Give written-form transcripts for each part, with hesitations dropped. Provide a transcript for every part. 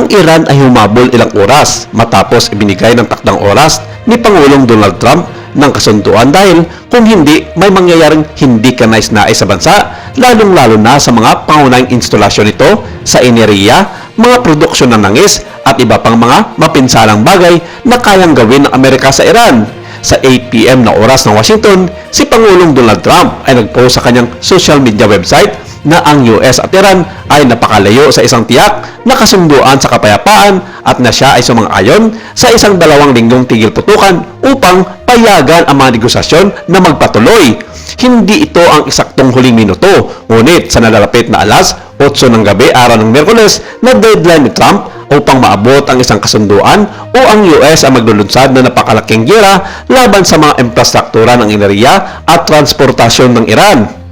Ang Iran ay humabol ilang oras matapos ibinigay ng takdang oras ni Pangulong Donald Trump ng kasunduan dahil kung hindi may mangyayaring hindi kanais-nais sa bansa, lalong-lalo na sa mga pangunahing instalasyon nito sa enerhiya, mga produksyon ng langis at iba pang mga mapinsalang bagay na kayang gawin ng Amerika sa Iran. Sa 8 PM na oras ng Washington, si Pangulong Donald Trump ay nagpost sa kanyang social media website na ang US at Iran ay napakalayo sa isang tiyak na kasunduan sa kapayapaan at na siya ay sumang-ayon sa isang 2 linggong tigil putukan upang payagan ang mga negosasyon na magpatuloy. Hindi ito ang eksaktong huling minuto, ngunit sa nalalapit na alas 8 ng gabi araw ng Miyerkules na deadline ni Trump upang maabot ang isang kasunduan o ang US ang maglulunsad na napakalaking giyera laban sa mga infrastruktura ng enerhiya at transportasyon ng Iran.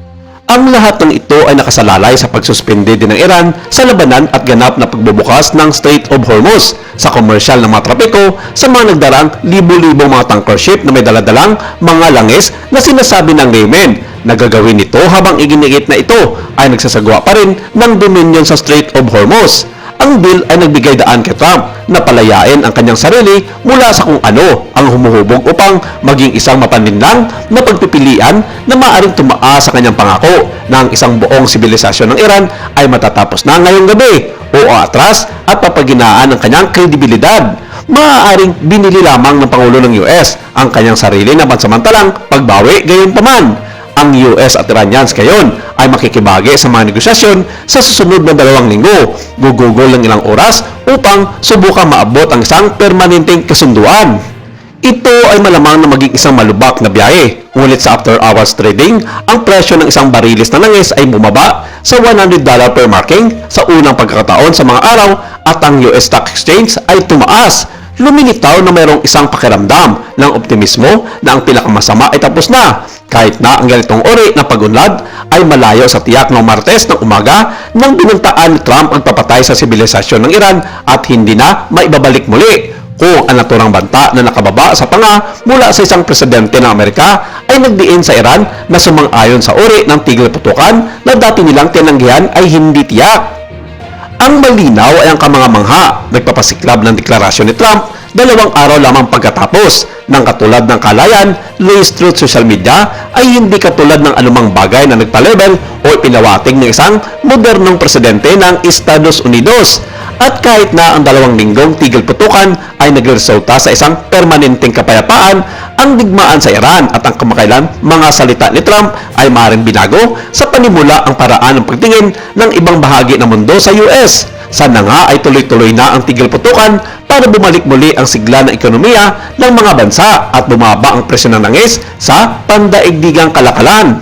Ang lahat ng ito ay nakasalalay sa pagsuspende din ng Iran sa labanan at ganap na pagbubukas ng Strait of Hormuz sa komersyal ng mga trapiko sa mga nagdarang libo-libong mga tanker ship na may daladalang mga langis na sinasabi ng Yemen na gagawin nito habang iginiit na ito ay nagsasagawa pa rin ng dominion sa Strait of Hormuz. Ang bill ay nagbigay daan kay Trump na palayain ang kanyang sarili mula sa kung ano ang humuhubog upang maging isang mapaninlang na pagpipilian na maaaring tumaas sa kanyang pangako na ang isang buong sibilisasyon ng Iran ay matatapos na ngayong gabi o atras at papaginaan ang kanyang kredibilidad. Maaaring binili lamang ng Pangulo ng US ang kanyang sarili na pansamantalang pagbawi gayunpaman. Ang US at Iranians ngayon ay makikibagi sa mga negosasyon sa susunod na 2 linggo. Gugugol ng ilang oras upang subukang maabot ang isang permanenteng kasunduan. Ito ay malamang na maging isang malubak na biyahe. Ngunit sa after hours trading, ang presyo ng isang barilis na langis ay bumaba sa $100 per marking sa unang pagkakataon sa mga araw at ang US Stock Exchange ay tumaas. Lumilitaw na mayroong isang pakiramdam ng optimismo na ang pinakamasama ay tapos na, kahit na ang ganitong uri ng pag-unlad ay malayo sa tiyak ng Martes ng umaga nang binantaan ni Trump ang papatay sa sibilisasyon ng Iran at hindi na maibabalik muli. Kung ang naturang banta na nakababa sa tanga mula sa isang presidente ng Amerika ay nagdiin sa Iran na sumang-ayon sa uri ng tigil putukan na dati nilang tinanggihan ay hindi tiyak. Ang malinaw ay ang kamangha-mangha, nagpapasiklab ng deklarasyon ni Trump 2 araw lamang pagkatapos ng katulad ng kalayan, laced through social media ay hindi katulad ng anumang bagay na nagpalabel o ipinawating ng isang modernong presidente ng Estados Unidos. At kahit na ang 2 linggong tigil putukan ay nagresulta sa isang permanenteng kapayapaan, ang digmaan sa Iran at ang kamakailan mga salita ni Trump ay maaaring binago sa panimula ang paraan ng pagtingin ng ibang bahagi ng mundo sa US. Sana nga ay tuloy-tuloy na ang tigil putukan para bumalik muli ang sigla ng ekonomiya ng mga bansa at bumaba ang presyo ng langis sa pandaigdigang kalakalan.